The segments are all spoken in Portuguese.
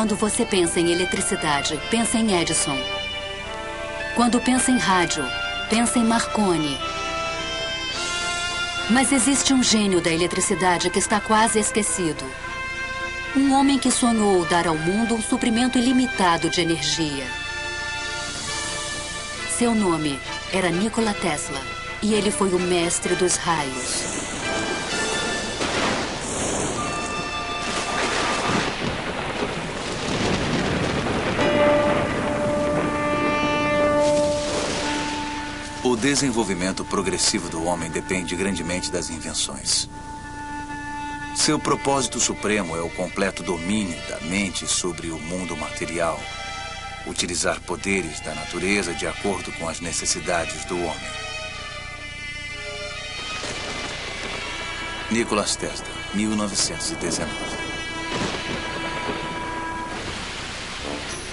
Quando você pensa em eletricidade, pensa em Edison. Quando pensa em rádio, pensa em Marconi. Mas existe um gênio da eletricidade que está quase esquecido. Um homem que sonhou dar ao mundo um suprimento ilimitado de energia. Seu nome era Nikola Tesla e ele foi o mestre dos raios. O desenvolvimento progressivo do homem depende grandemente das invenções. Seu propósito supremo é o completo domínio da mente sobre o mundo material. Utilizar poderes da natureza de acordo com as necessidades do homem. Nikola Tesla, 1919.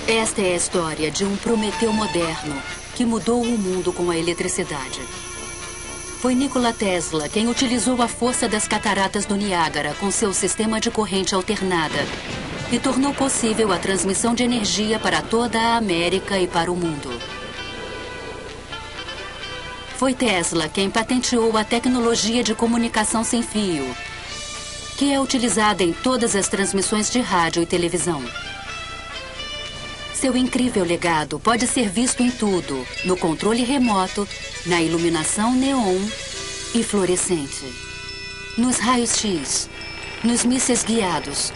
Esta é a história de um Prometeu moderno que mudou o mundo com a eletricidade. Foi Nikola Tesla quem utilizou a força das cataratas do Niágara com seu sistema de corrente alternada e tornou possível a transmissão de energia para toda a América e para o mundo. Foi Tesla quem patenteou a tecnologia de comunicação sem fio, que é utilizada em todas as transmissões de rádio e televisão. Seu incrível legado pode ser visto em tudo, no controle remoto, na iluminação neon e fluorescente, nos raios-x, nos mísseis guiados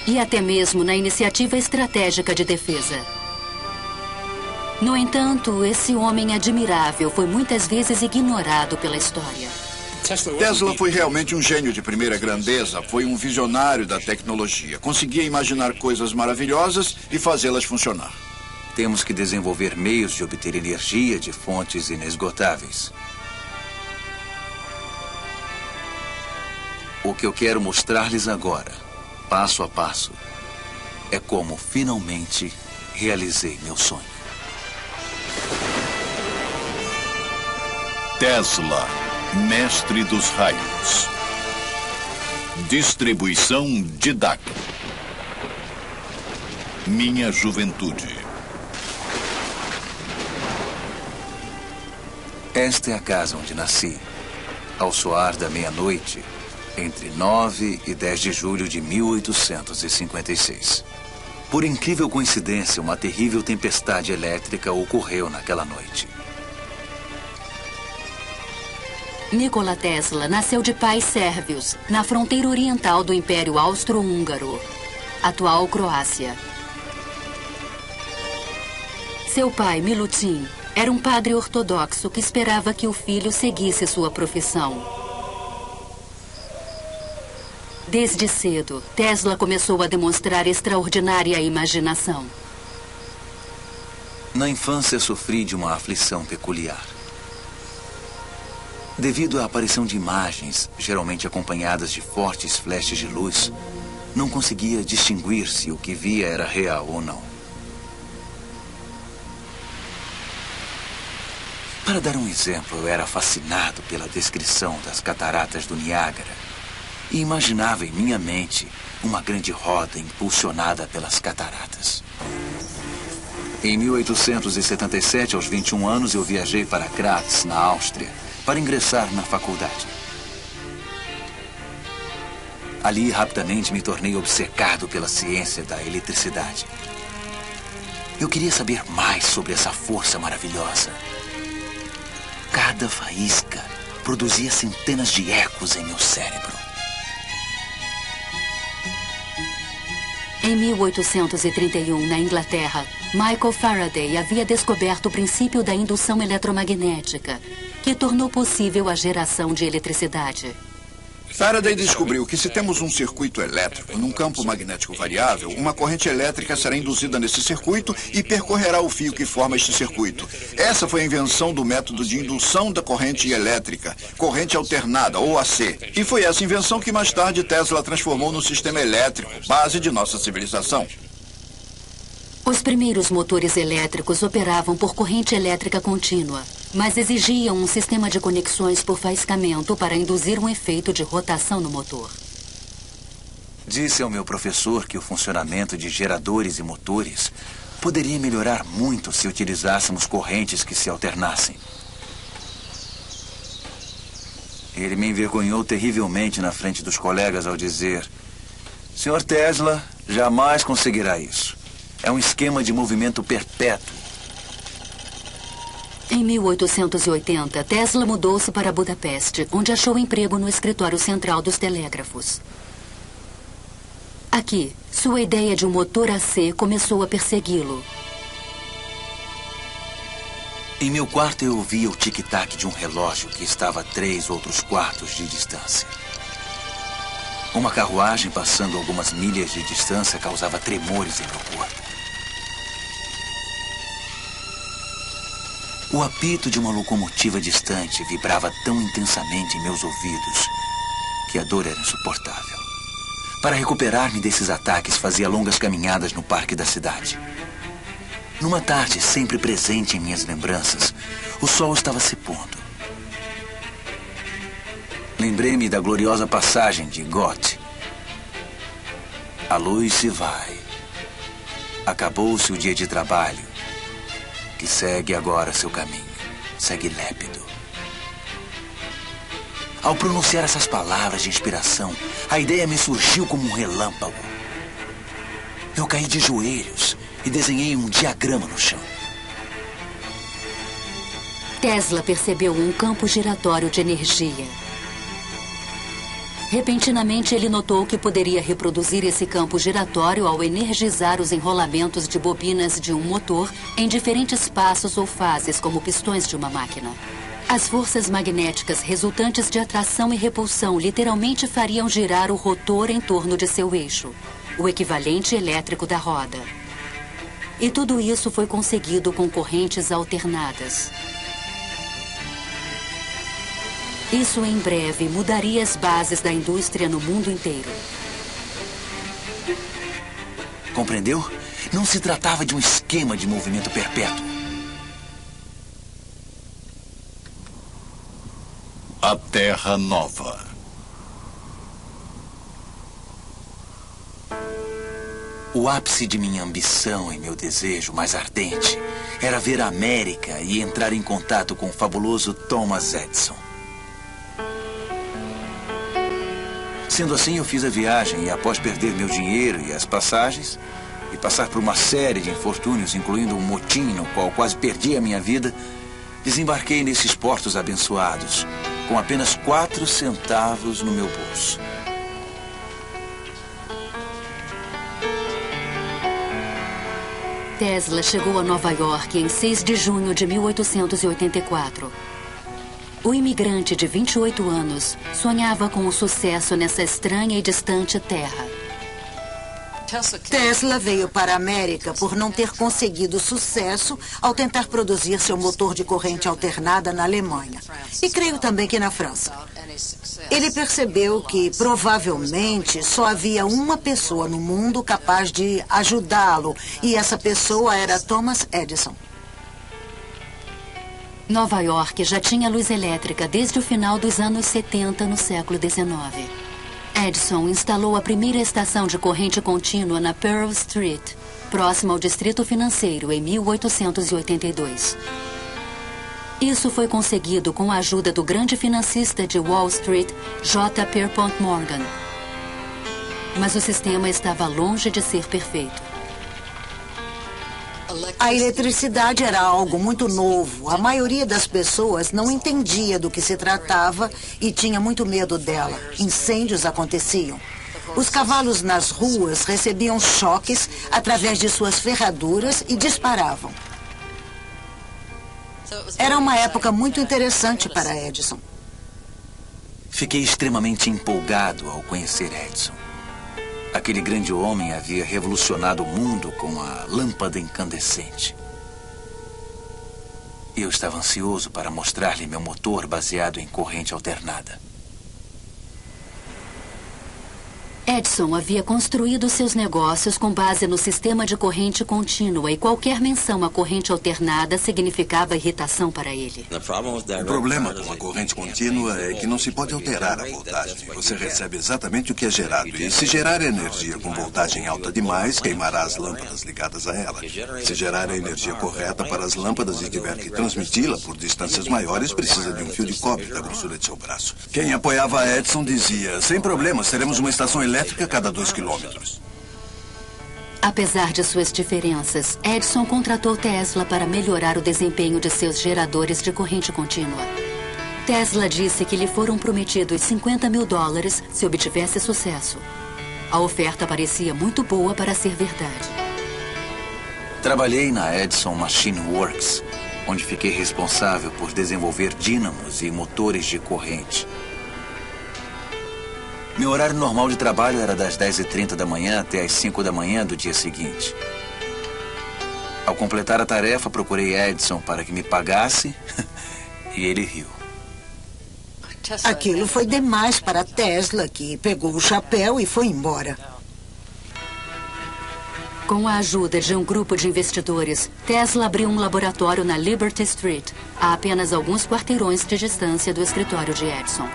e até mesmo na iniciativa estratégica de defesa. No entanto, esse homem admirável foi muitas vezes ignorado pela história. Tesla foi realmente um gênio de primeira grandeza, foi um visionário da tecnologia. Conseguia imaginar coisas maravilhosas e fazê-las funcionar. Temos que desenvolver meios de obter energia de fontes inesgotáveis. O que eu quero mostrar-lhes agora, passo a passo, é como finalmente realizei meu sonho. Tesla, mestre dos raios. Distribuição Didac. Minha juventude. Esta é a casa onde nasci. Ao soar da meia-noite, entre 9 e 10 de julho de 1856. Por incrível coincidência, uma terrível tempestade elétrica ocorreu naquela noite. Nikola Tesla nasceu de pais sérvios, na fronteira oriental do Império Austro-Húngaro, atual Croácia. Seu pai, Milutin, era um padre ortodoxo que esperava que o filho seguisse sua profissão. Desde cedo, Tesla começou a demonstrar extraordinária imaginação. Na infância, sofri de uma aflição peculiar. Devido à aparição de imagens, geralmente acompanhadas de fortes flashes de luz, não conseguia distinguir se o que via era real ou não. Para dar um exemplo, eu era fascinado pela descrição das cataratas do Niágara e imaginava em minha mente uma grande roda impulsionada pelas cataratas. Em 1877, aos 21 anos, eu viajei para Graz, na Áustria, para ingressar na faculdade. Ali, rapidamente, me tornei obcecado pela ciência da eletricidade. Eu queria saber mais sobre essa força maravilhosa. Cada faísca produzia centenas de ecos em meu cérebro. Em 1831, na Inglaterra, Michael Faraday havia descoberto o princípio da indução eletromagnética, que tornou possível a geração de eletricidade. Faraday descobriu que se temos um circuito elétrico num campo magnético variável, uma corrente elétrica será induzida nesse circuito e percorrerá o fio que forma este circuito. Essa foi a invenção do método de indução da corrente elétrica, corrente alternada, ou AC. E foi essa invenção que mais tarde Tesla transformou no sistema elétrico, base de nossa civilização. Os primeiros motores elétricos operavam por corrente elétrica contínua, mas exigiam um sistema de conexões por faiscamento para induzir um efeito de rotação no motor. Disse ao meu professor que o funcionamento de geradores e motores poderia melhorar muito se utilizássemos correntes que se alternassem. Ele me envergonhou terrivelmente na frente dos colegas ao dizer: Sr. Tesla jamais conseguirá isso. É um esquema de movimento perpétuo. Em 1880, Tesla mudou-se para Budapeste, onde achou emprego no escritório central dos telégrafos. Aqui, sua ideia de um motor AC começou a persegui-lo. Em meu quarto eu ouvia o tic-tac de um relógio que estava a 3 outros quartos de distância. Uma carruagem passando algumas milhas de distância causava tremores em meu corpo. O apito de uma locomotiva distante vibrava tão intensamente em meus ouvidos que a dor era insuportável. Para recuperar-me desses ataques, fazia longas caminhadas no parque da cidade. Numa tarde sempre presente em minhas lembranças, o sol estava se pondo. Lembrei-me da gloriosa passagem de Goethe. A luz se vai. Acabou-se o dia de trabalho, que segue agora seu caminho. Segue lépido. Ao pronunciar essas palavras de inspiração, a ideia me surgiu como um relâmpago. Eu caí de joelhos e desenhei um diagrama no chão. Tesla percebeu um campo giratório de energia. Repentinamente, ele notou que poderia reproduzir esse campo giratório ao energizar os enrolamentos de bobinas de um motor em diferentes passos ou fases, como pistões de uma máquina. As forças magnéticas resultantes de atração e repulsão literalmente fariam girar o rotor em torno de seu eixo, o equivalente elétrico da roda. E tudo isso foi conseguido com correntes alternadas. Isso em breve mudaria as bases da indústria no mundo inteiro. Compreendeu? Não se tratava de um esquema de movimento perpétuo. A Terra Nova. O ápice de minha ambição e meu desejo mais ardente era ver a América e entrar em contato com o fabuloso Thomas Edison. Sendo assim, eu fiz a viagem e, após perder meu dinheiro e as passagens, e passar por uma série de infortúnios, incluindo um motim no qual quase perdi a minha vida, desembarquei nesses portos abençoados, com apenas 4 centavos no meu bolso. Tesla chegou a Nova York em 6 de junho de 1884. O imigrante de 28 anos sonhava com o sucesso nessa estranha e distante terra. Tesla veio para a América por não ter conseguido sucesso ao tentar produzir seu motor de corrente alternada na Alemanha. E creio também que na França. Ele percebeu que, provavelmente, só havia uma pessoa no mundo capaz de ajudá-lo, e essa pessoa era Thomas Edison. Nova York já tinha luz elétrica desde o final dos anos 70 no século XIX. Edison instalou a primeira estação de corrente contínua na Pearl Street, próxima ao Distrito Financeiro, em 1882. Isso foi conseguido com a ajuda do grande financista de Wall Street, J. Pierpont Morgan. Mas o sistema estava longe de ser perfeito. A eletricidade era algo muito novo. A maioria das pessoas não entendia do que se tratava e tinha muito medo dela. Incêndios aconteciam. Os cavalos nas ruas recebiam choques através de suas ferraduras e disparavam. Era uma época muito interessante para Edison. Fiquei extremamente empolgado ao conhecer Edison. Aquele grande homem havia revolucionado o mundo com a lâmpada incandescente. Eu estava ansioso para mostrar-lhe meu motor baseado em corrente alternada. Edison havia construído seus negócios com base no sistema de corrente contínua e qualquer menção à corrente alternada significava irritação para ele. O problema com a corrente contínua é que não se pode alterar a voltagem. Você recebe exatamente o que é gerado. E se gerar energia com voltagem alta demais, queimará as lâmpadas ligadas a ela. Se gerar a energia correta para as lâmpadas e tiver que transmiti-la por distâncias maiores, precisa de um fio de cobre da grossura de seu braço. Quem apoiava a Edison dizia, sem problemas, teremos uma estação elétrica a cada 2 quilômetros. Apesar de suas diferenças, Edison contratou Tesla para melhorar o desempenho de seus geradores de corrente contínua. Tesla disse que lhe foram prometidos $50 mil se obtivesse sucesso. A oferta parecia muito boa para ser verdade. Trabalhei na Edison Machine Works, onde fiquei responsável por desenvolver dínamos e motores de corrente. Meu horário normal de trabalho era das 10h30 da manhã até as 5 da manhã do dia seguinte. Ao completar a tarefa, procurei Edison para que me pagasse e ele riu. Aquilo foi demais para Tesla, que pegou o chapéu e foi embora. Com a ajuda de um grupo de investidores, Tesla abriu um laboratório na Liberty Street, a apenas alguns quarteirões de distância do escritório de Edison.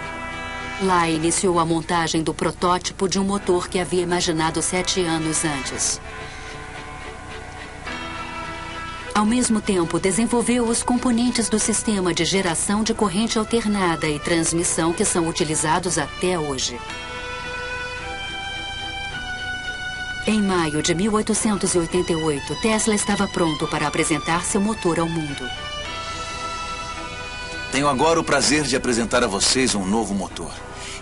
Lá iniciou a montagem do protótipo de um motor que havia imaginado 7 anos antes. Ao mesmo tempo, desenvolveu os componentes do sistema de geração de corrente alternada e transmissão que são utilizados até hoje. Em maio de 1888, Tesla estava pronto para apresentar seu motor ao mundo. Tenho agora o prazer de apresentar a vocês um novo motor.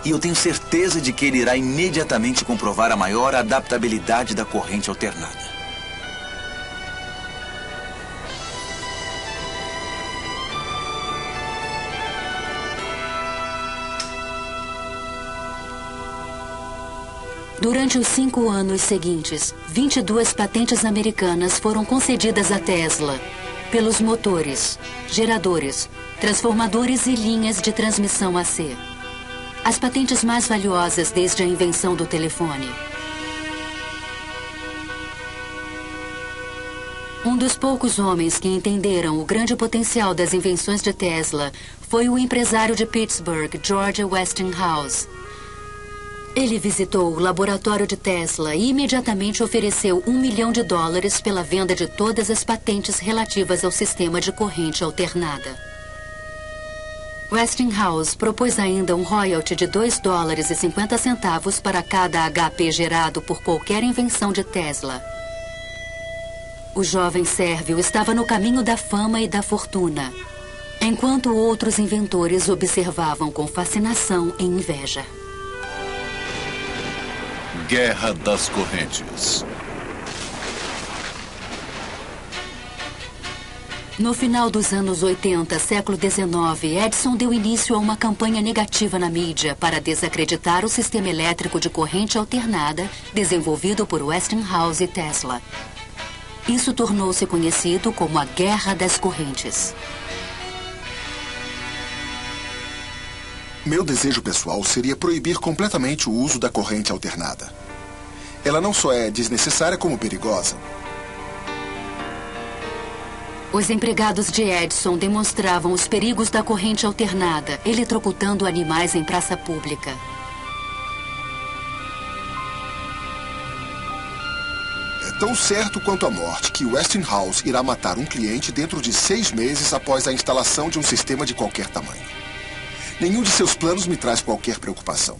E eu tenho certeza de que ele irá imediatamente comprovar a maior adaptabilidade da corrente alternada. Durante os 5 anos seguintes, 22 patentes americanas foram concedidas a Tesla pelos motores, geradores, transformadores e linhas de transmissão AC. As patentes mais valiosas desde a invenção do telefone. Um dos poucos homens que entenderam o grande potencial das invenções de Tesla foi o empresário de Pittsburgh, George Westinghouse. Ele visitou o laboratório de Tesla e imediatamente ofereceu $1 milhão pela venda de todas as patentes relativas ao sistema de corrente alternada. Westinghouse propôs ainda um royalty de $2,50 para cada HP gerado por qualquer invenção de Tesla. O jovem sérvio estava no caminho da fama e da fortuna, enquanto outros inventores observavam com fascinação e inveja. Guerra das Correntes. No final dos anos 80, século XIX, Edison deu início a uma campanha negativa na mídia para desacreditar o sistema elétrico de corrente alternada desenvolvido por Westinghouse e Tesla. Isso tornou-se conhecido como a Guerra das Correntes. Meu desejo pessoal seria proibir completamente o uso da corrente alternada. Ela não só é desnecessária como perigosa. Os empregados de Edison demonstravam os perigos da corrente alternada, eletrocutando animais em praça pública. É tão certo quanto a morte que Westinghouse irá matar um cliente dentro de 6 meses após a instalação de um sistema de qualquer tamanho. Nenhum de seus planos me traz qualquer preocupação.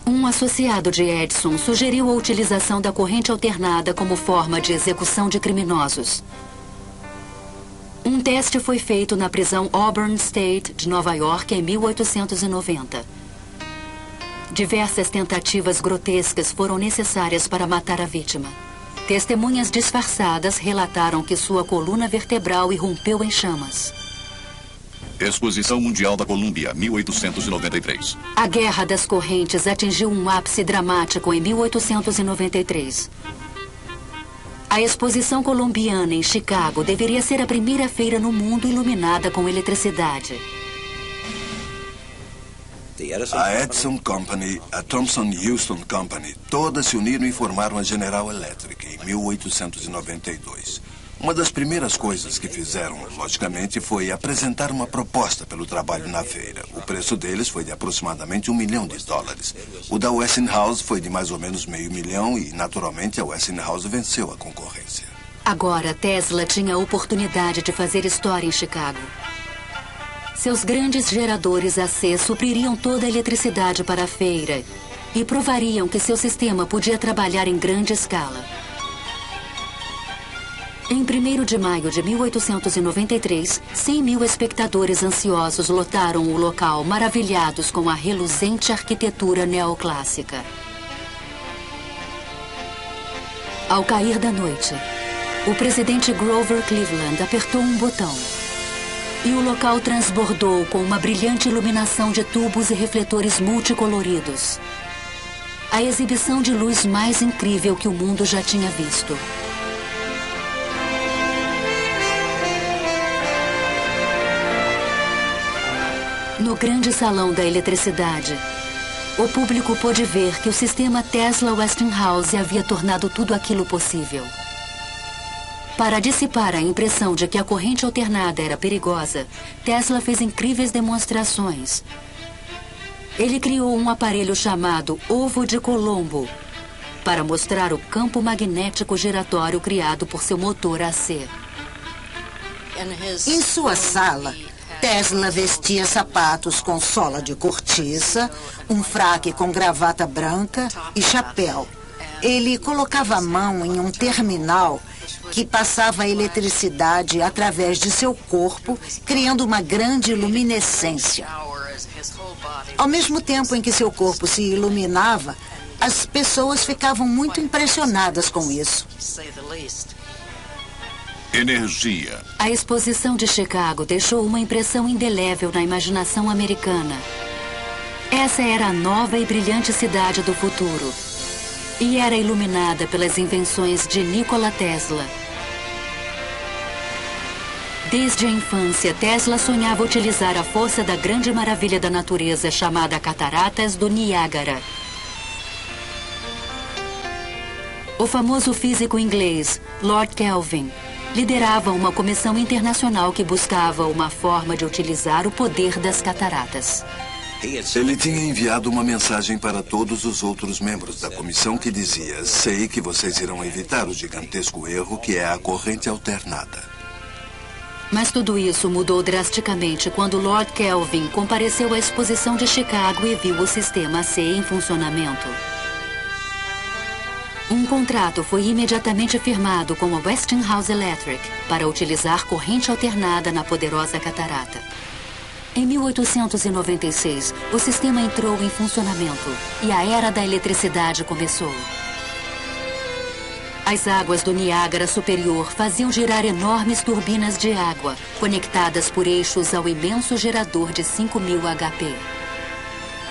Um associado de Edison sugeriu a utilização da corrente alternada como forma de execução de criminosos. Um teste foi feito na prisão Auburn State de Nova York em 1890. Diversas tentativas grotescas foram necessárias para matar a vítima. Testemunhas disfarçadas relataram que sua coluna vertebral irrompeu em chamas. Exposição Mundial da Colômbia, 1893. A Guerra das Correntes atingiu um ápice dramático em 1893. A exposição colombiana em Chicago deveria ser a primeira feira no mundo iluminada com eletricidade. A Edison Company, a Thomson Houston Company, todas se uniram e formaram a General Electric em 1892. Uma das primeiras coisas que fizeram, logicamente, foi apresentar uma proposta pelo trabalho na feira. O preço deles foi de aproximadamente $1 milhão. O da Westinghouse foi de mais ou menos $500 mil e, naturalmente, a Westinghouse venceu a concorrência. Agora, Tesla tinha a oportunidade de fazer história em Chicago. Seus grandes geradores AC supririam toda a eletricidade para a feira e provariam que seu sistema podia trabalhar em grande escala. Em 1º de maio de 1893, 100 mil espectadores ansiosos lotaram o local, maravilhados com a reluzente arquitetura neoclássica. Ao cair da noite, o presidente Grover Cleveland apertou um botão e o local transbordou com uma brilhante iluminação de tubos e refletores multicoloridos. A exibição de luz mais incrível que o mundo já tinha visto. No grande salão da eletricidade, o público pôde ver que o sistema Tesla-Westinghouse havia tornado tudo aquilo possível. Para dissipar a impressão de que a corrente alternada era perigosa, Tesla fez incríveis demonstrações. Ele criou um aparelho chamado Ovo de Colombo para mostrar o campo magnético giratório criado por seu motor AC. Em sua sala, Tesla vestia sapatos com sola de cortiça, um fraque com gravata branca e chapéu. Ele colocava a mão em um terminal que passava a eletricidade através de seu corpo, criando uma grande luminescência. Ao mesmo tempo em que seu corpo se iluminava, as pessoas ficavam muito impressionadas com isso. Energia. A exposição de Chicago deixou uma impressão indelével na imaginação americana. Essa era a nova e brilhante cidade do futuro. E era iluminada pelas invenções de Nikola Tesla. Desde a infância, Tesla sonhava utilizar a força da grande maravilha da natureza chamada Cataratas do Niágara. O famoso físico inglês, Lord Kelvin, liderava uma comissão internacional que buscava uma forma de utilizar o poder das cataratas. Ele tinha enviado uma mensagem para todos os outros membros da comissão que dizia: sei que vocês irão evitar o gigantesco erro que é a corrente alternada. Mas tudo isso mudou drasticamente quando Lord Kelvin compareceu à exposição de Chicago e viu o sistema AC em funcionamento. Um contrato foi imediatamente firmado com a Westinghouse Electric para utilizar corrente alternada na poderosa catarata. Em 1896, o sistema entrou em funcionamento e a era da eletricidade começou. As águas do Niágara Superior faziam girar enormes turbinas de água, conectadas por eixos ao imenso gerador de 5.000 HP.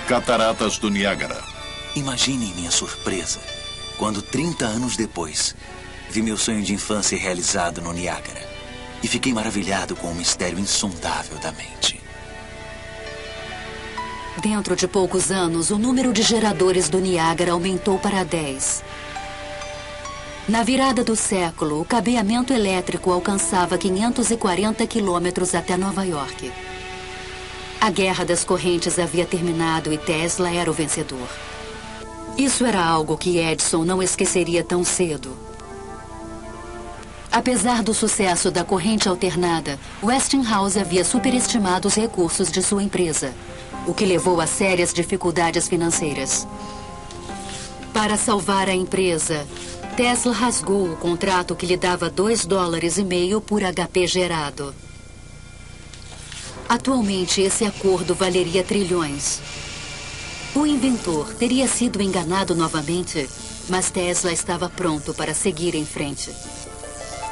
Cataratas do Niágara. Imaginem minha surpresa quando, 30 anos depois, vi meu sonho de infância realizado no Niágara e fiquei maravilhado com o mistério insondável da mente. Dentro de poucos anos, o número de geradores do Niágara aumentou para 10. Na virada do século, o cabeamento elétrico alcançava 540 quilômetros até Nova York. A guerra das correntes havia terminado e Tesla era o vencedor. Isso era algo que Edison não esqueceria tão cedo. Apesar do sucesso da corrente alternada, Westinghouse havia superestimado os recursos de sua empresa, o que levou a sérias dificuldades financeiras. Para salvar a empresa, Tesla rasgou o contrato que lhe dava $2,5 por HP gerado. Atualmente, esse acordo valeria trilhões. O inventor teria sido enganado novamente, mas Tesla estava pronto para seguir em frente.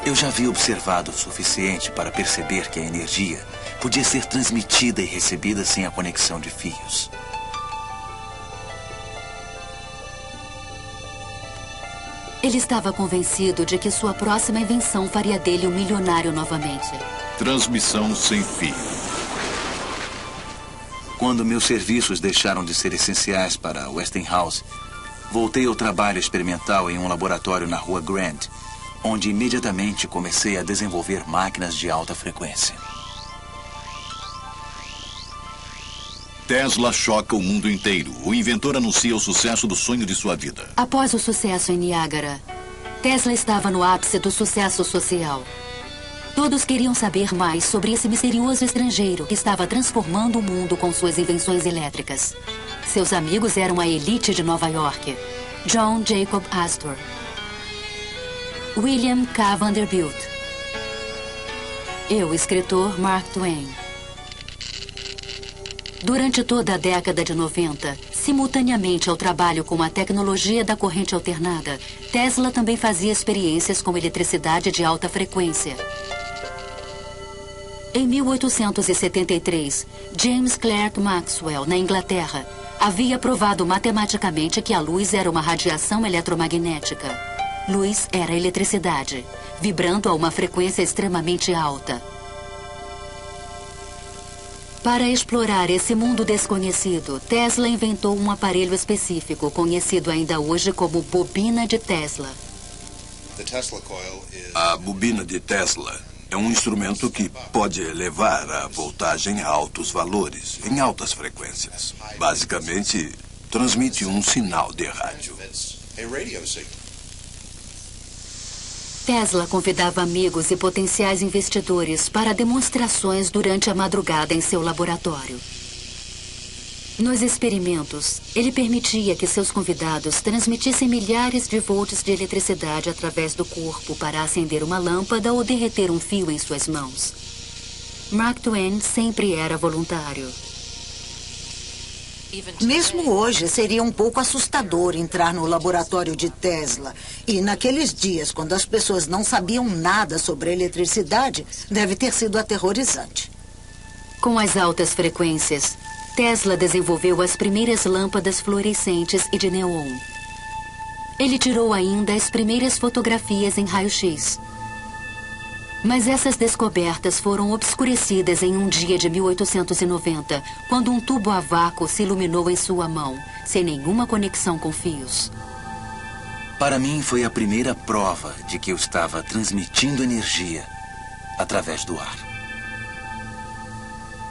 Eu já havia observado o suficiente para perceber que a energia podia ser transmitida e recebida sem a conexão de fios. Ele estava convencido de que sua próxima invenção faria dele um milionário novamente. Transmissão sem fio. Quando meus serviços deixaram de ser essenciais para Westinghouse, voltei ao trabalho experimental em um laboratório na Rua Grant, onde imediatamente comecei a desenvolver máquinas de alta frequência. Tesla choca o mundo inteiro. O inventor anuncia o sucesso do sonho de sua vida. Após o sucesso em Niágara, Tesla estava no ápice do sucesso social. Todos queriam saber mais sobre esse misterioso estrangeiro que estava transformando o mundo com suas invenções elétricas. Seus amigos eram a elite de Nova York: John Jacob Astor, William K. Vanderbilt e o escritor Mark Twain. Durante toda a década de 90, simultaneamente ao trabalho com a tecnologia da corrente alternada, Tesla também fazia experiências com eletricidade de alta frequência. Em 1873, James Clerk Maxwell, na Inglaterra, havia provado matematicamente que a luz era uma radiação eletromagnética. Luz era eletricidade, vibrando a uma frequência extremamente alta. Para explorar esse mundo desconhecido, Tesla inventou um aparelho específico, conhecido ainda hoje como bobina de Tesla. A bobina de Tesla é um instrumento que pode elevar a voltagem a altos valores, em altas frequências. Basicamente, transmite um sinal de rádio. Tesla convidava amigos e potenciais investidores para demonstrações durante a madrugada em seu laboratório. Nos experimentos, ele permitia que seus convidados transmitissem milhares de volts de eletricidade através do corpo para acender uma lâmpada ou derreter um fio em suas mãos. Mark Twain sempre era voluntário. Mesmo hoje, seria um pouco assustador entrar no laboratório de Tesla. E naqueles dias, quando as pessoas não sabiam nada sobre eletricidade, deve ter sido aterrorizante. Com as altas frequências, Tesla desenvolveu as primeiras lâmpadas fluorescentes e de neon. Ele tirou ainda as primeiras fotografias em raio-x. Mas essas descobertas foram obscurecidas em um dia de 1890, quando um tubo a vácuo se iluminou em sua mão, sem nenhuma conexão com fios. Para mim, foi a primeira prova de que eu estava transmitindo energia através do ar.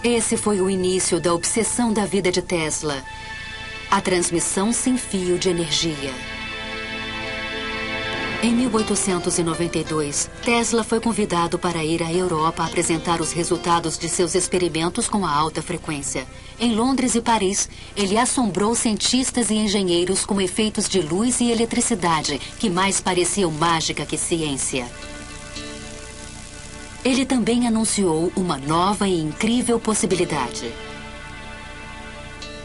Esse foi o início da obsessão da vida de Tesla: a transmissão sem fio de energia. Em 1892, Tesla foi convidado para ir à Europa apresentar os resultados de seus experimentos com a alta frequência. Em Londres e Paris, ele assombrou cientistas e engenheiros com efeitos de luz e eletricidade que mais pareciam mágica que ciência. Ele também anunciou uma nova e incrível possibilidade.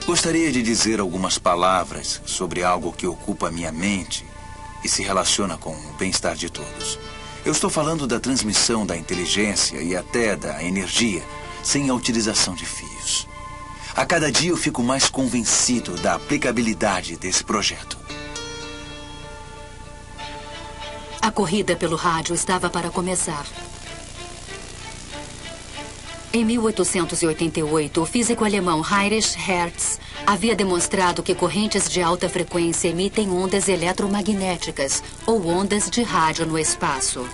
Gostaria de dizer algumas palavras sobre algo que ocupa minha mente e se relaciona com o bem-estar de todos. Eu estou falando da transmissão da inteligência e até da energia sem a utilização de fios. A cada dia eu fico mais convencido da aplicabilidade desse projeto. A corrida pelo rádio estava para começar. Em 1888, o físico alemão Heinrich Hertz havia demonstrado que correntes de alta frequência emitem ondas eletromagnéticas ou ondas de rádio no espaço.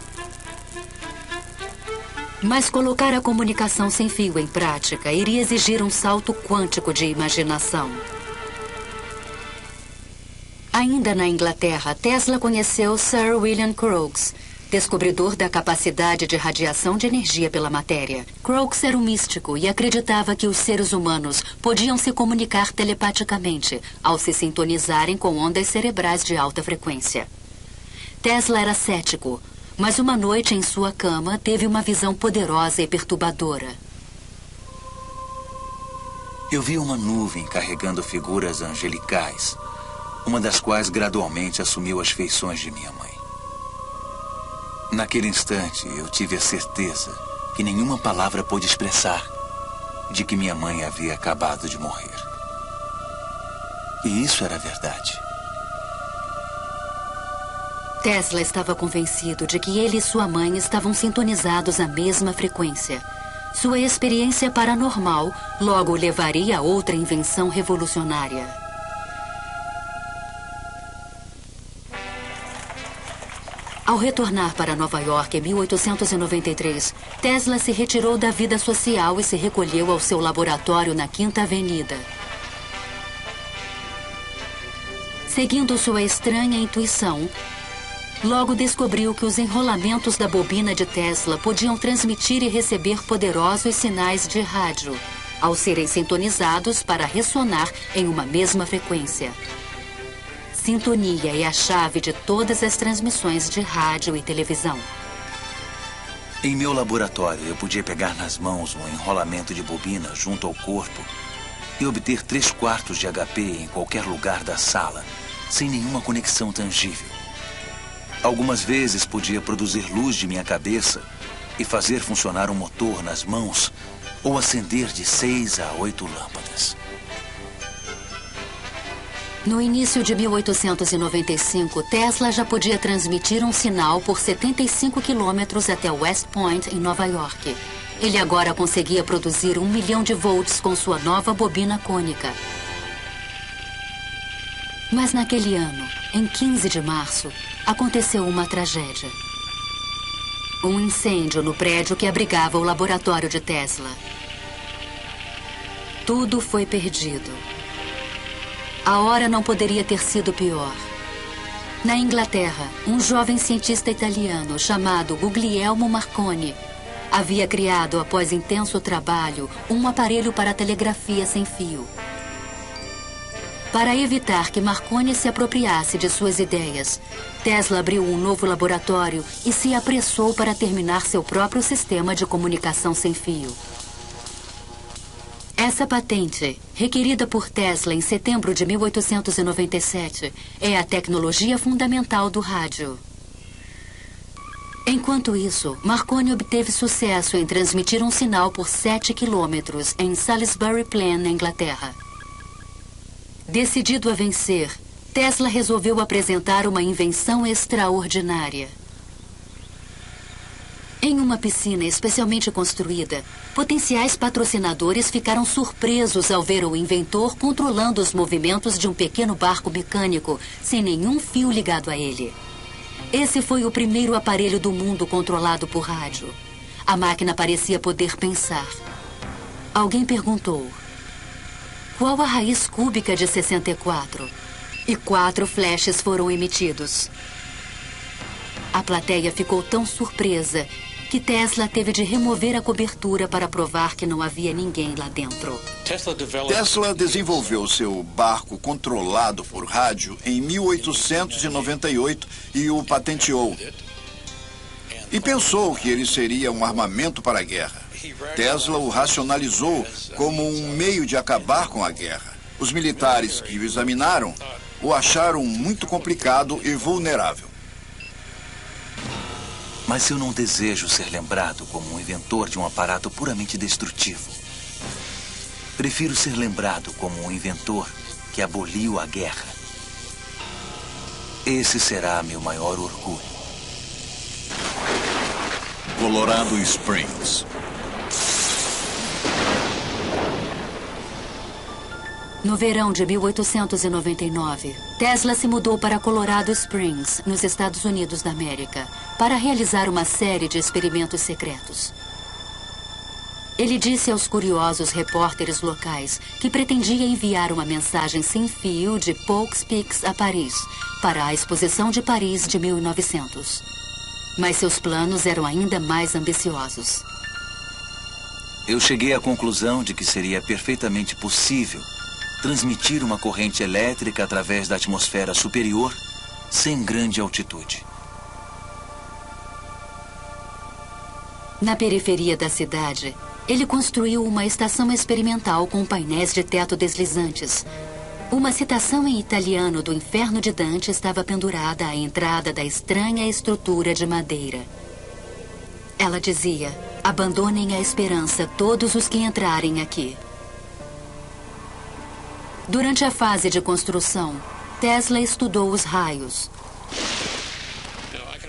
Mas colocar a comunicação sem fio em prática iria exigir um salto quântico de imaginação. Ainda na Inglaterra, Tesla conheceu Sir William Crookes, descobridor da capacidade de radiação de energia pela matéria. Crookes era um místico e acreditava que os seres humanos podiam se comunicar telepaticamente ao se sintonizarem com ondas cerebrais de alta frequência. Tesla era cético, mas uma noite em sua cama teve uma visão poderosa e perturbadora. Eu vi uma nuvem carregando figuras angelicais, uma das quais gradualmente assumiu as feições de minha mãe. Naquele instante, eu tive a certeza que nenhuma palavra pôde expressar de que minha mãe havia acabado de morrer. E isso era verdade. Tesla estava convencido de que ele e sua mãe estavam sintonizados à mesma frequência. Sua experiência paranormal logo o levaria a outra invenção revolucionária. Ao retornar para Nova York em 1893, Tesla se retirou da vida social e se recolheu ao seu laboratório na Quinta Avenida. Seguindo sua estranha intuição, logo descobriu que os enrolamentos da bobina de Tesla podiam transmitir e receber poderosos sinais de rádio, ao serem sintonizados para ressonar em uma mesma frequência. Sintonia é a chave de todas as transmissões de rádio e televisão. Em meu laboratório, eu podia pegar nas mãos um enrolamento de bobina junto ao corpo e obter 3/4 de HP em qualquer lugar da sala, sem nenhuma conexão tangível. Algumas vezes podia produzir luz de minha cabeça e fazer funcionar um motor nas mãos ou acender de 6 a 8 lâmpadas. No início de 1895, Tesla já podia transmitir um sinal por 75 quilômetros até West Point, em Nova York. Ele agora conseguia produzir 1 milhão de volts com sua nova bobina cônica. Mas naquele ano, em 15 de março, aconteceu uma tragédia. Um incêndio no prédio que abrigava o laboratório de Tesla. Tudo foi perdido. A hora não poderia ter sido pior. Na Inglaterra, um jovem cientista italiano chamado Guglielmo Marconi havia criado, após intenso trabalho, um aparelho para telegrafia sem fio. Para evitar que Marconi se apropriasse de suas ideias, Tesla abriu um novo laboratório e se apressou para terminar seu próprio sistema de comunicação sem fio. Essa patente, requerida por Tesla em setembro de 1897, é a tecnologia fundamental do rádio. Enquanto isso, Marconi obteve sucesso em transmitir um sinal por 7 quilômetros em Salisbury Plain, na Inglaterra. Decidido a vencer, Tesla resolveu apresentar uma invenção extraordinária. Em uma piscina especialmente construída, potenciais patrocinadores ficaram surpresos ao ver o inventor controlando os movimentos de um pequeno barco mecânico sem nenhum fio ligado a ele. Esse foi o primeiro aparelho do mundo controlado por rádio. A máquina parecia poder pensar. Alguém perguntou: qual a raiz cúbica de 64? E 4 flashes foram emitidos. A plateia ficou tão surpresa que Tesla teve de remover a cobertura para provar que não havia ninguém lá dentro. Tesla desenvolveu seu barco controlado por rádio em 1898 e o patenteou. E pensou que ele seria um armamento para a guerra. Tesla o racionalizou como um meio de acabar com a guerra. Os militares que o examinaram o acharam muito complicado e vulnerável. Mas eu não desejo ser lembrado como um inventor de um aparato puramente destrutivo. Prefiro ser lembrado como um inventor que aboliu a guerra. Esse será meu maior orgulho. Colorado Springs. No verão de 1899, Tesla se mudou para Colorado Springs, nos Estados Unidos da América, para realizar uma série de experimentos secretos. Ele disse aos curiosos repórteres locais que pretendia enviar uma mensagem sem fio de Poughkeepsie Peaks a Paris, para a Exposição de Paris de 1900. Mas seus planos eram ainda mais ambiciosos. Eu cheguei à conclusão de que seria perfeitamente possível transmitir uma corrente elétrica através da atmosfera superior sem grande altitude. Na periferia da cidade, ele construiu uma estação experimental com painéis de teto deslizantes. Uma citação em italiano do Inferno de Dante estava pendurada à entrada da estranha estrutura de madeira. Ela dizia: abandonem a esperança todos os que entrarem aqui. Durante a fase de construção, Tesla estudou os raios.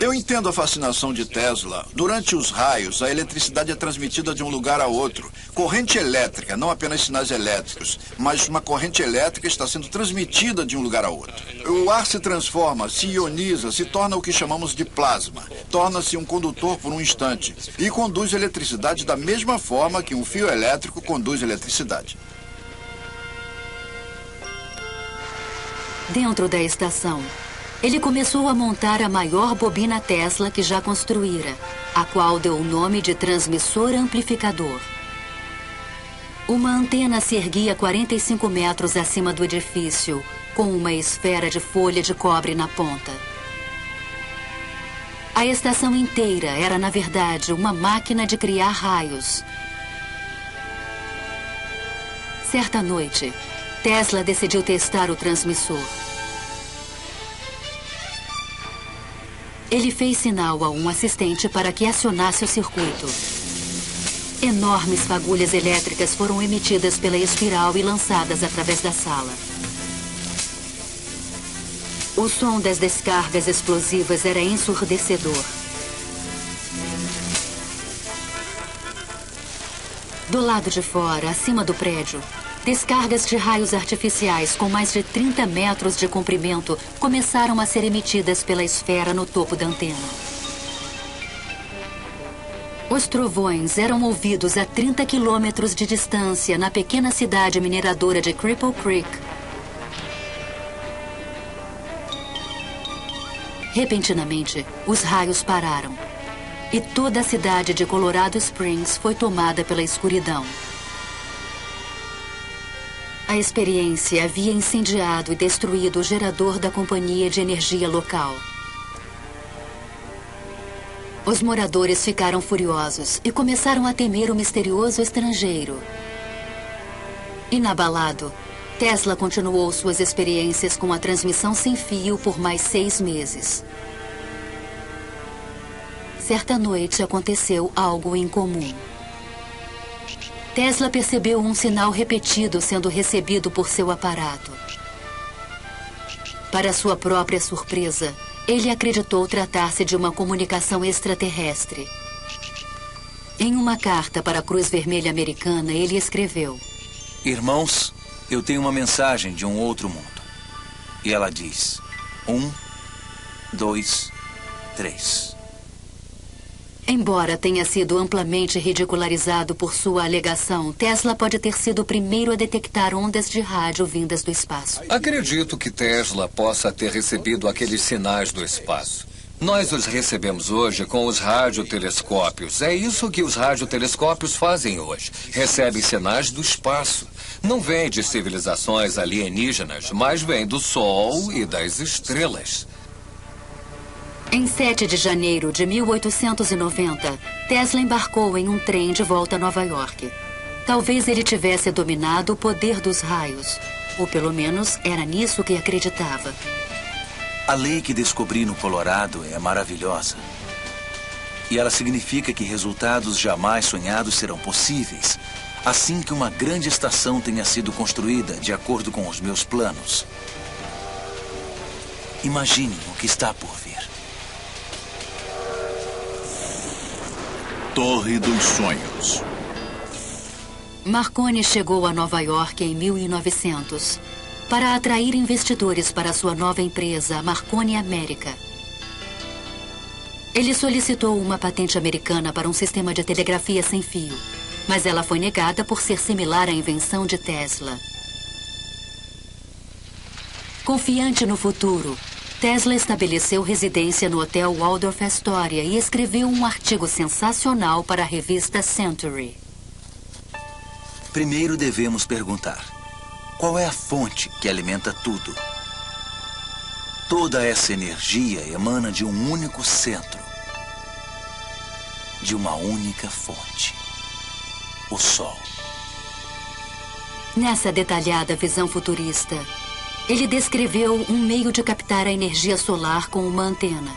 Eu entendo a fascinação de Tesla. Durante os raios, a eletricidade é transmitida de um lugar a outro. Corrente elétrica, não apenas sinais elétricos, mas uma corrente elétrica está sendo transmitida de um lugar a outro. O ar se transforma, se ioniza, se torna o que chamamos de plasma. Torna-se um condutor por um instante e conduz eletricidade da mesma forma que um fio elétrico conduz eletricidade. Dentro da estação, ele começou a montar a maior bobina Tesla que já construíra, a qual deu o nome de transmissor amplificador. Uma antena se erguia 45 metros acima do edifício, com uma esfera de folha de cobre na ponta. A estação inteira era, na verdade, uma máquina de criar raios. Certa noite, Tesla decidiu testar o transmissor. Ele fez sinal a um assistente para que acionasse o circuito. Enormes fagulhas elétricas foram emitidas pela espiral e lançadas através da sala. O som das descargas explosivas era ensurdecedor. Do lado de fora, acima do prédio, descargas de raios artificiais com mais de 30 metros de comprimento começaram a ser emitidas pela esfera no topo da antena. Os trovões eram ouvidos a 30 quilômetros de distância na pequena cidade mineradora de Cripple Creek. Repentinamente, os raios pararam e toda a cidade de Colorado Springs foi tomada pela escuridão. A experiência havia incendiado e destruído o gerador da companhia de energia local. Os moradores ficaram furiosos e começaram a temer o misterioso estrangeiro. Inabalado, Tesla continuou suas experiências com a transmissão sem fio por mais 6 meses. Certa noite aconteceu algo incomum. Tesla percebeu um sinal repetido sendo recebido por seu aparato. Para sua própria surpresa, ele acreditou tratar-se de uma comunicação extraterrestre. Em uma carta para a Cruz Vermelha Americana, ele escreveu: Irmãos, eu tenho uma mensagem de um outro mundo. E ela diz: 1, 2, 3. Embora tenha sido amplamente ridicularizado por sua alegação, Tesla pode ter sido o primeiro a detectar ondas de rádio vindas do espaço. Acredito que Tesla possa ter recebido aqueles sinais do espaço. Nós os recebemos hoje com os radiotelescópios. É isso que os radiotelescópios fazem hoje. Recebem sinais do espaço. Não vêm de civilizações alienígenas, mas vêm do Sol e das estrelas. Em 7 de janeiro de 1890, Tesla embarcou em um trem de volta a Nova York. Talvez ele tivesse dominado o poder dos raios, ou pelo menos era nisso que acreditava. A lei que descobri no Colorado é maravilhosa. E ela significa que resultados jamais sonhados serão possíveis, assim que uma grande estação tenha sido construída de acordo com os meus planos. Imagine o que está por vir. Torre dos Sonhos. Marconi chegou a Nova York em 1900 para atrair investidores para sua nova empresa, a Marconi América. Ele solicitou uma patente americana para um sistema de telegrafia sem fio, mas ela foi negada por ser similar à invenção de Tesla. Confiante no futuro, Tesla estabeleceu residência no Hotel Waldorf Astoria e escreveu um artigo sensacional para a revista Century. Primeiro devemos perguntar: qual é a fonte que alimenta tudo? Toda essa energia emana de um único centro, de uma única fonte: o Sol. Nessa detalhada visão futurista, ele descreveu um meio de captar a energia solar com uma antena.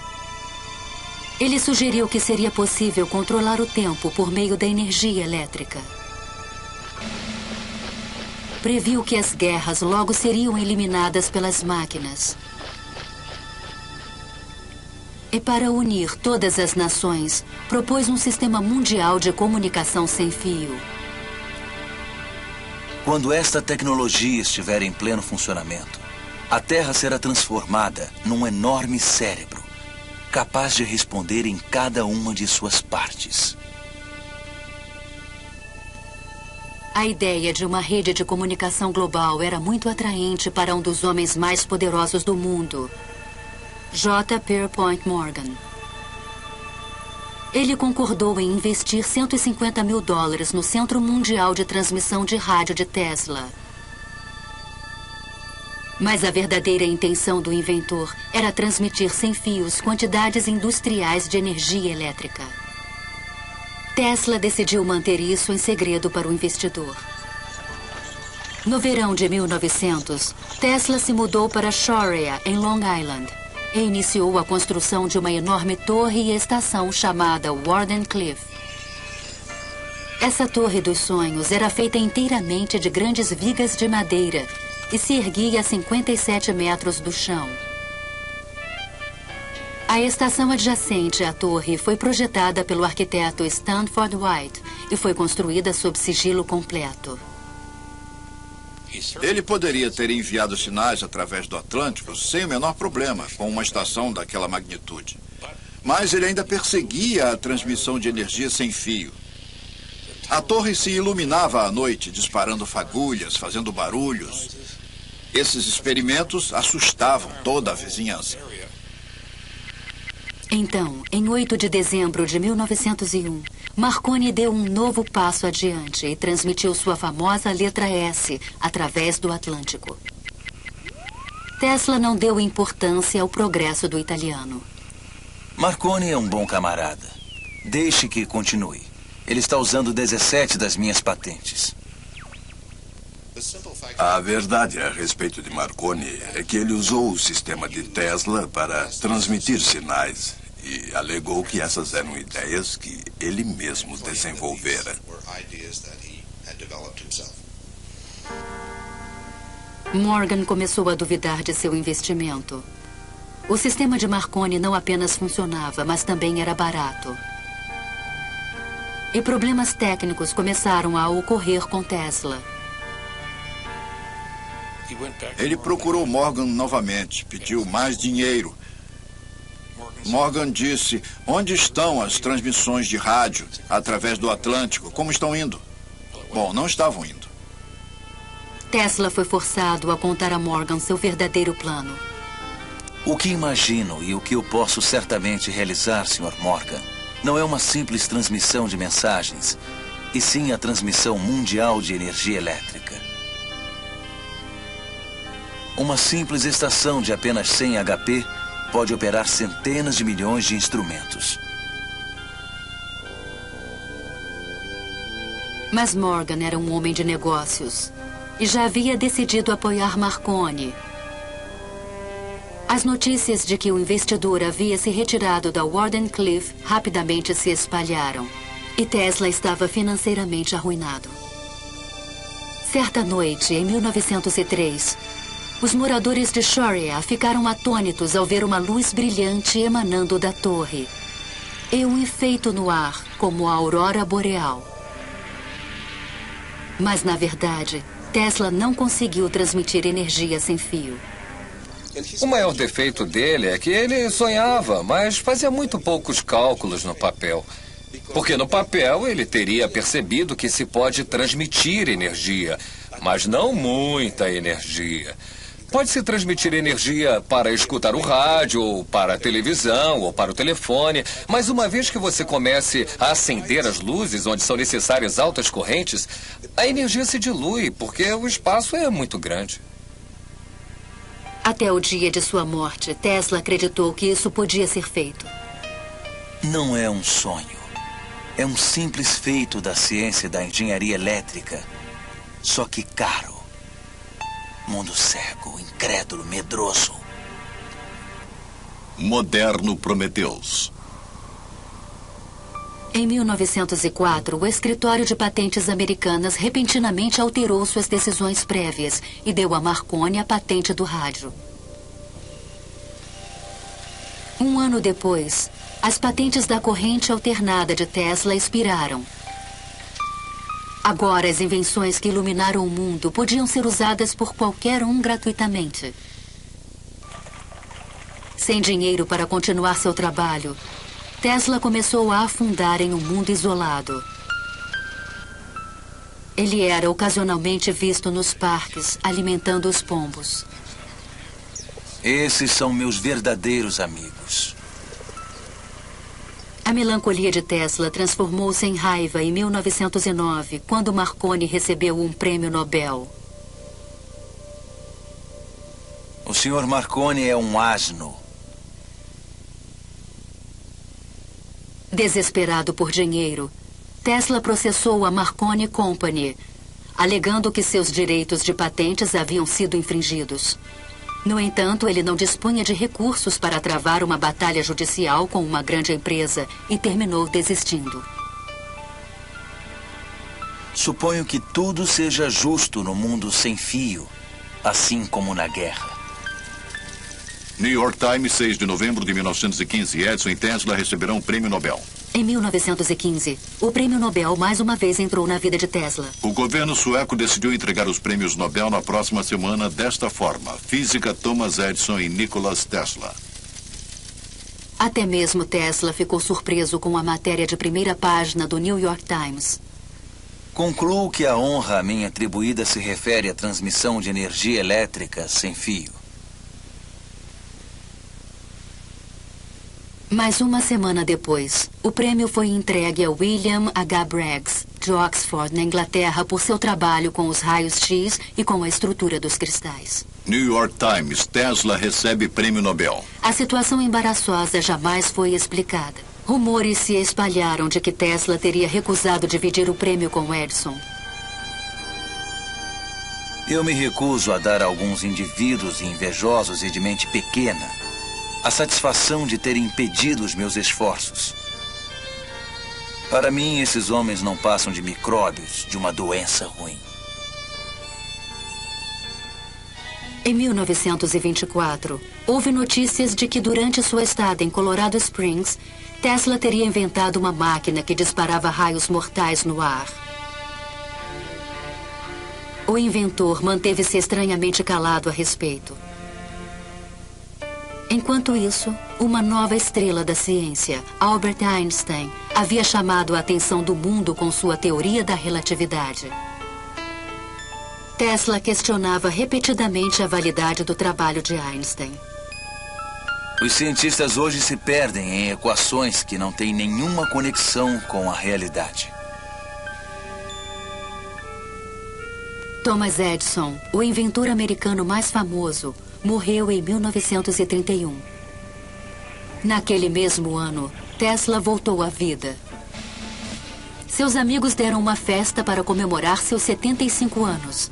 Ele sugeriu que seria possível controlar o tempo por meio da energia elétrica. Previu que as guerras logo seriam eliminadas pelas máquinas. E para unir todas as nações, propôs um sistema mundial de comunicação sem fio. Quando esta tecnologia estiver em pleno funcionamento, a Terra será transformada num enorme cérebro, capaz de responder em cada uma de suas partes. A ideia de uma rede de comunicação global era muito atraente para um dos homens mais poderosos do mundo, J. Pierpont Morgan. Ele concordou em investir $150 mil no Centro Mundial de Transmissão de Rádio de Tesla. Mas a verdadeira intenção do inventor era transmitir sem fios quantidades industriais de energia elétrica. Tesla decidiu manter isso em segredo para o investidor. No verão de 1900, Tesla se mudou para Sharia, em Long Island, e iniciou a construção de uma enorme torre e estação chamada Wardenclyffe. Essa torre dos sonhos era feita inteiramente de grandes vigas de madeira e se erguia a 57 metros do chão. A estação adjacente à torre foi projetada pelo arquiteto Stanford White e foi construída sob sigilo completo. Ele poderia ter enviado sinais através do Atlântico sem o menor problema, com uma estação daquela magnitude. Mas ele ainda perseguia a transmissão de energia sem fio. A torre se iluminava à noite, disparando fagulhas, fazendo barulhos. Esses experimentos assustavam toda a vizinhança. Então, em 8 de dezembro de 1901, Marconi deu um novo passo adiante e transmitiu sua famosa letra S através do Atlântico. Tesla não deu importância ao progresso do italiano. Marconi é um bom camarada. Deixe que continue. Ele está usando 17 das minhas patentes. A verdade a respeito de Marconi é que ele usou o sistema de Tesla para transmitir sinais e alegou que essas eram ideias que ele mesmo desenvolvera. Morgan começou a duvidar de seu investimento. O sistema de Marconi não apenas funcionava, mas também era barato. E problemas técnicos começaram a ocorrer com Tesla. Ele procurou Morgan novamente, pediu mais dinheiro. Morgan disse: onde estão as transmissões de rádio através do Atlântico? Como estão indo? Bom, não estavam indo. Tesla foi forçado a contar a Morgan seu verdadeiro plano. O que imagino e o que eu posso certamente realizar, Sr. Morgan, não é uma simples transmissão de mensagens, e sim a transmissão mundial de energia elétrica. Uma simples estação de apenas 100 HP pode operar centenas de milhões de instrumentos. Mas Morgan era um homem de negócios e já havia decidido apoiar Marconi. As notícias de que o investidor havia se retirado da Wardenclyffe rapidamente se espalharam e Tesla estava financeiramente arruinado. Certa noite, em 1903, os moradores de Sharia ficaram atônitos ao ver uma luz brilhante emanando da torre e um efeito no ar como a aurora boreal. Mas, na verdade, Tesla não conseguiu transmitir energia sem fio. O maior defeito dele é que ele sonhava, mas fazia muito poucos cálculos no papel. Porque no papel ele teria percebido que se pode transmitir energia, mas não muita energia. Pode-se transmitir energia para escutar o rádio, ou para a televisão, ou para o telefone, mas uma vez que você comece a acender as luzes onde são necessárias altas correntes, a energia se dilui, porque o espaço é muito grande. Até o dia de sua morte, Tesla acreditou que isso podia ser feito. Não é um sonho. É um simples feito da ciência da engenharia elétrica, só que caro. Mundo cego, incrédulo, medroso. Moderno Prometheus. Em 1904, o escritório de patentes americanas repentinamente alterou suas decisões prévias e deu a Marconi a patente do rádio. Um ano depois, as patentes da corrente alternada de Tesla expiraram. Agora, as invenções que iluminaram o mundo podiam ser usadas por qualquer um gratuitamente. Sem dinheiro para continuar seu trabalho, Tesla começou a afundar em um mundo isolado. Ele era ocasionalmente visto nos parques, alimentando os pombos. Esses são meus verdadeiros amigos. A melancolia de Tesla transformou-se em raiva em 1909, quando Marconi recebeu um prêmio Nobel. O Sr. Marconi é um asno. Desesperado por dinheiro, Tesla processou a Marconi Company, alegando que seus direitos de patentes haviam sido infringidos. No entanto, ele não dispunha de recursos para travar uma batalha judicial com uma grande empresa e terminou desistindo. Suponho que tudo seja justo no mundo sem fio, assim como na guerra. New York Times, 6 de novembro de 1915. Edison e Tesla receberão o prêmio Nobel. Em 1915, o prêmio Nobel mais uma vez entrou na vida de Tesla. O governo sueco decidiu entregar os prêmios Nobel na próxima semana desta forma: Física Thomas Edison e Nikola Tesla. Até mesmo Tesla ficou surpreso com a matéria de primeira página do New York Times. Concluo que a honra a mim atribuída se refere à transmissão de energia elétrica sem fio. Mas uma semana depois, o prêmio foi entregue a William H. Braggs, de Oxford, na Inglaterra, por seu trabalho com os raios X e com a estrutura dos cristais. New York Times, Tesla recebe prêmio Nobel. A situação embaraçosa jamais foi explicada. Rumores se espalharam de que Tesla teria recusado dividir o prêmio com Edison. Eu me recuso a dar a alguns indivíduos invejosos e de mente pequena a satisfação de terem impedido os meus esforços. Para mim, esses homens não passam de micróbios de uma doença ruim. Em 1924, houve notícias de que durante sua estada em Colorado Springs, Tesla teria inventado uma máquina que disparava raios mortais no ar. O inventor manteve-se estranhamente calado a respeito. Enquanto isso, uma nova estrela da ciência, Albert Einstein, havia chamado a atenção do mundo com sua teoria da relatividade. Tesla questionava repetidamente a validade do trabalho de Einstein. Os cientistas hoje se perdem em equações que não têm nenhuma conexão com a realidade. Thomas Edison, o inventor americano mais famoso, morreu em 1931. Naquele mesmo ano, Tesla voltou à vida. Seus amigos deram uma festa para comemorar seus 75 anos.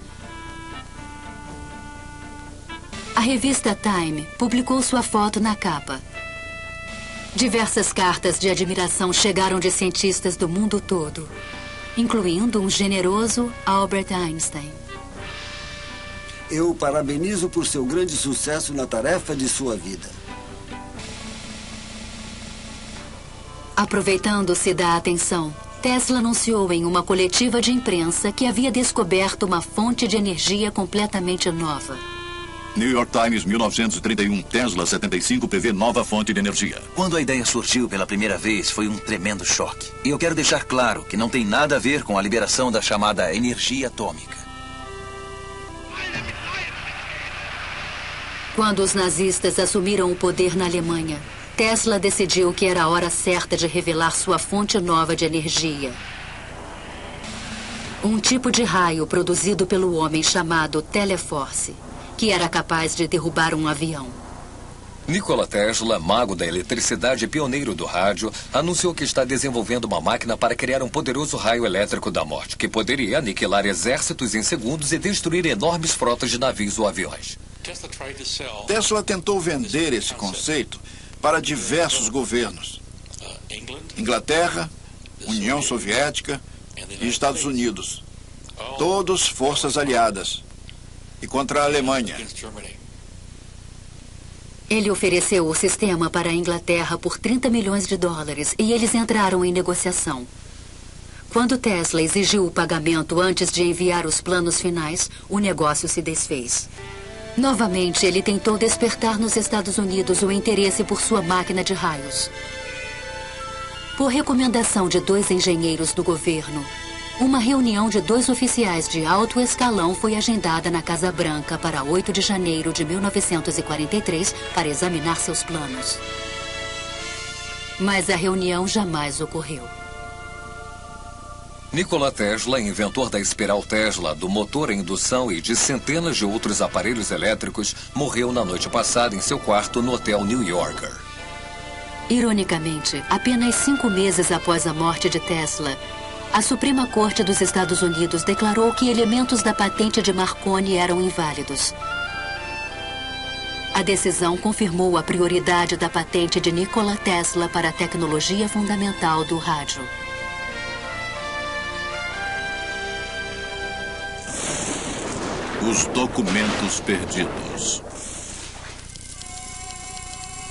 A revista Time publicou sua foto na capa. Diversas cartas de admiração chegaram de cientistas do mundo todo, incluindo um generoso Albert Einstein. Eu o parabenizo por seu grande sucesso na tarefa de sua vida. Aproveitando-se da atenção, Tesla anunciou em uma coletiva de imprensa que havia descoberto uma fonte de energia completamente nova. New York Times, 1931. Tesla 75 prevê nova fonte de energia. Quando a ideia surgiu pela primeira vez, foi um tremendo choque. E eu quero deixar claro que não tem nada a ver com a liberação da chamada energia atômica. Quando os nazistas assumiram o poder na Alemanha, Tesla decidiu que era a hora certa de revelar sua fonte nova de energia. Um tipo de raio produzido pelo homem chamado Teleforce, que era capaz de derrubar um avião. Nikola Tesla, mago da eletricidade e pioneiro do rádio, anunciou que está desenvolvendo uma máquina para criar um poderoso raio elétrico da morte, que poderia aniquilar exércitos em segundos e destruir enormes frotas de navios ou aviões. Tesla tentou vender esse conceito para diversos governos. Inglaterra, União Soviética e Estados Unidos. Todos forças aliadas. E contra a Alemanha. Ele ofereceu o sistema para a Inglaterra por 30 milhões de dólares e eles entraram em negociação. Quando Tesla exigiu o pagamento antes de enviar os planos finais, o negócio se desfez. Novamente, ele tentou despertar nos Estados Unidos o interesse por sua máquina de raios. Por recomendação de 2 engenheiros do governo, uma reunião de 2 oficiais de alto escalão foi agendada na Casa Branca para 8 de janeiro de 1943 para examinar seus planos. Mas a reunião jamais ocorreu. Nikola Tesla, inventor da espiral Tesla, do motor a indução e de centenas de outros aparelhos elétricos, morreu na noite passada em seu quarto no Hotel New Yorker. Ironicamente, apenas 5 meses após a morte de Tesla, a Suprema Corte dos Estados Unidos declarou que elementos da patente de Marconi eram inválidos. A decisão confirmou a prioridade da patente de Nikola Tesla para a tecnologia fundamental do rádio. Os documentos perdidos.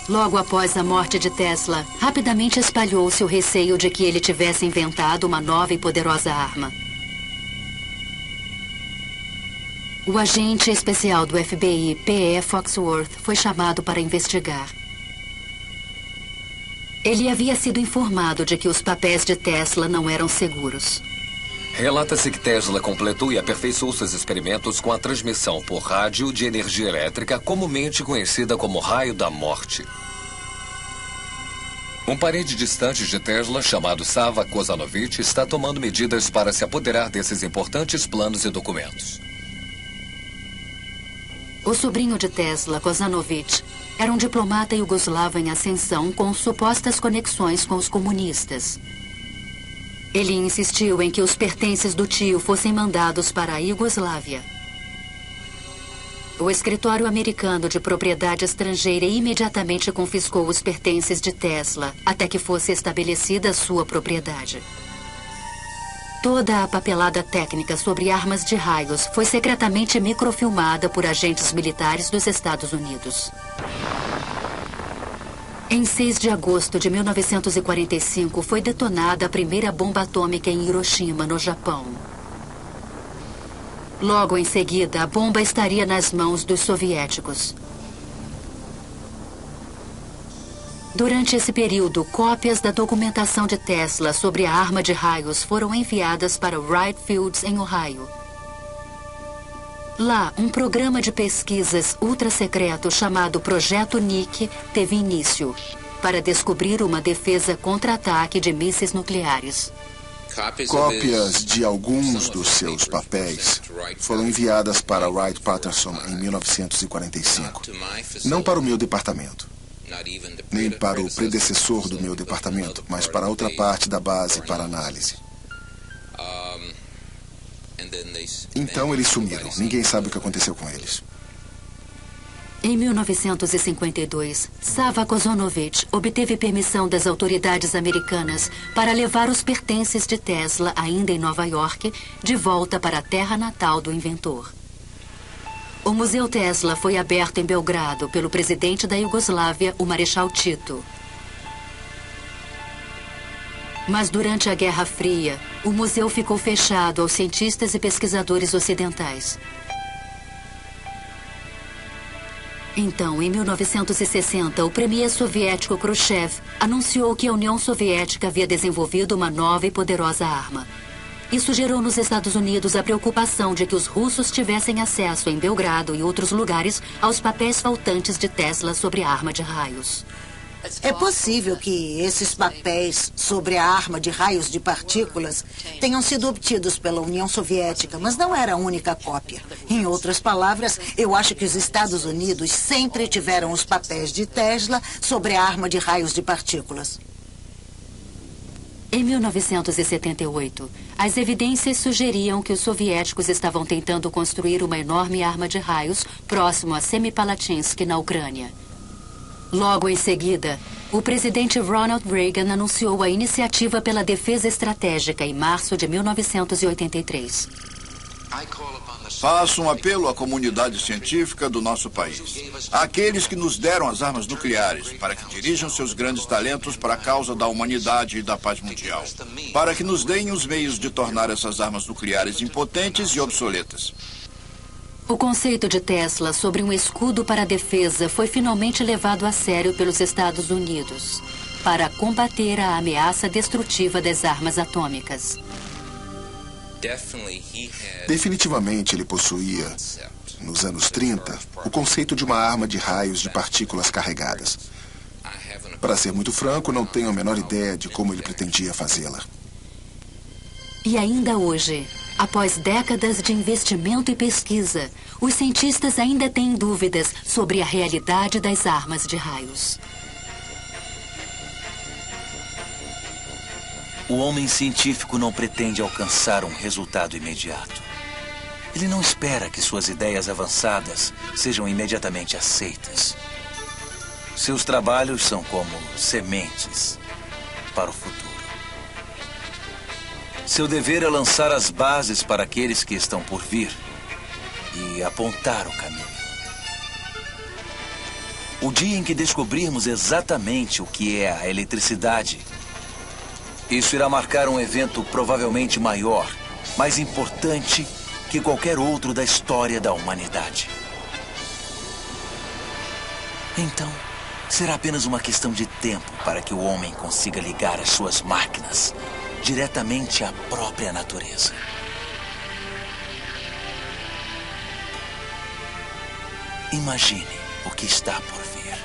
Logo após a morte de Tesla, rapidamente espalhou-se o receio de que ele tivesse inventado uma nova e poderosa arma. O agente especial do FBI, P.E. Foxworth, foi chamado para investigar. Ele havia sido informado de que os papéis de Tesla não eram seguros. Relata-se que Tesla completou e aperfeiçoou seus experimentos com a transmissão por rádio de energia elétrica, comumente conhecida como raio da morte. Um parente distante de Tesla, chamado Sava Kozanovich, está tomando medidas para se apoderar desses importantes planos e documentos. O sobrinho de Tesla, Kozanovich, era um diplomata iugoslavo em ascensão com supostas conexões com os comunistas. Ele insistiu em que os pertences do tio fossem mandados para a Iugoslávia. O escritório americano de propriedade estrangeira imediatamente confiscou os pertences de Tesla, até que fosse estabelecida sua propriedade. Toda a papelada técnica sobre armas de raios foi secretamente microfilmada por agentes militares dos Estados Unidos. Em 6 de agosto de 1945, foi detonada a primeira bomba atômica em Hiroshima, no Japão. Logo em seguida, a bomba estaria nas mãos dos soviéticos. Durante esse período, cópias da documentação de Tesla sobre a arma de raios foram enviadas para Wright Fields, em Ohio. Lá, um programa de pesquisas ultra-secreto chamado Projeto Nick teve início para descobrir uma defesa contra-ataque de mísseis nucleares. Cópias de alguns dos seus papéis foram enviadas para Wright-Patterson em 1945. Não para o meu departamento, nem para o predecessor do meu departamento, mas para outra parte da base para análise. Então eles sumiram. Ninguém sabe o que aconteceu com eles. Em 1952, Sava Kozanovich obteve permissão das autoridades americanas para levar os pertences de Tesla, ainda em Nova York, de volta para a terra natal do inventor. O Museu Tesla foi aberto em Belgrado pelo presidente da Iugoslávia, o Marechal Tito. Mas durante a Guerra Fria, o museu ficou fechado aos cientistas e pesquisadores ocidentais. Então, em 1960, o premier soviético Khrushchev anunciou que a União Soviética havia desenvolvido uma nova e poderosa arma. Isso gerou nos Estados Unidos a preocupação de que os russos tivessem acesso em Belgrado e outros lugares aos papéis faltantes de Tesla sobre a arma de raios. É possível que esses papéis sobre a arma de raios de partículas tenham sido obtidos pela União Soviética, mas não era a única cópia. Em outras palavras, eu acho que os Estados Unidos sempre tiveram os papéis de Tesla sobre a arma de raios de partículas. Em 1978, as evidências sugeriam que os soviéticos estavam tentando construir uma enorme arma de raios próximo a Semipalatinsk, na Ucrânia. Logo em seguida, o presidente Ronald Reagan anunciou a Iniciativa pela Defesa Estratégica em março de 1983. Faço um apelo à comunidade científica do nosso país. Àqueles que nos deram as armas nucleares, para que dirijam seus grandes talentos para a causa da humanidade e da paz mundial. Para que nos deem os meios de tornar essas armas nucleares impotentes e obsoletas. O conceito de Tesla sobre um escudo para a defesa foi finalmente levado a sério pelos Estados Unidos para combater a ameaça destrutiva das armas atômicas. Definitivamente ele possuía, nos anos 30, o conceito de uma arma de raios de partículas carregadas. Para ser muito franco, não tenho a menor ideia de como ele pretendia fazê-la. E ainda hoje, após décadas de investimento e pesquisa, os cientistas ainda têm dúvidas sobre a realidade das armas de raios. O homem científico não pretende alcançar um resultado imediato. Ele não espera que suas ideias avançadas sejam imediatamente aceitas. Seus trabalhos são como sementes para o futuro. Seu dever é lançar as bases para aqueles que estão por vir e apontar o caminho. O dia em que descobrirmos exatamente o que é a eletricidade, isso irá marcar um evento provavelmente maior, mais importante que qualquer outro da história da humanidade. Então, será apenas uma questão de tempo para que o homem consiga ligar as suas máquinas diretamente à própria natureza. Imagine o que está por vir.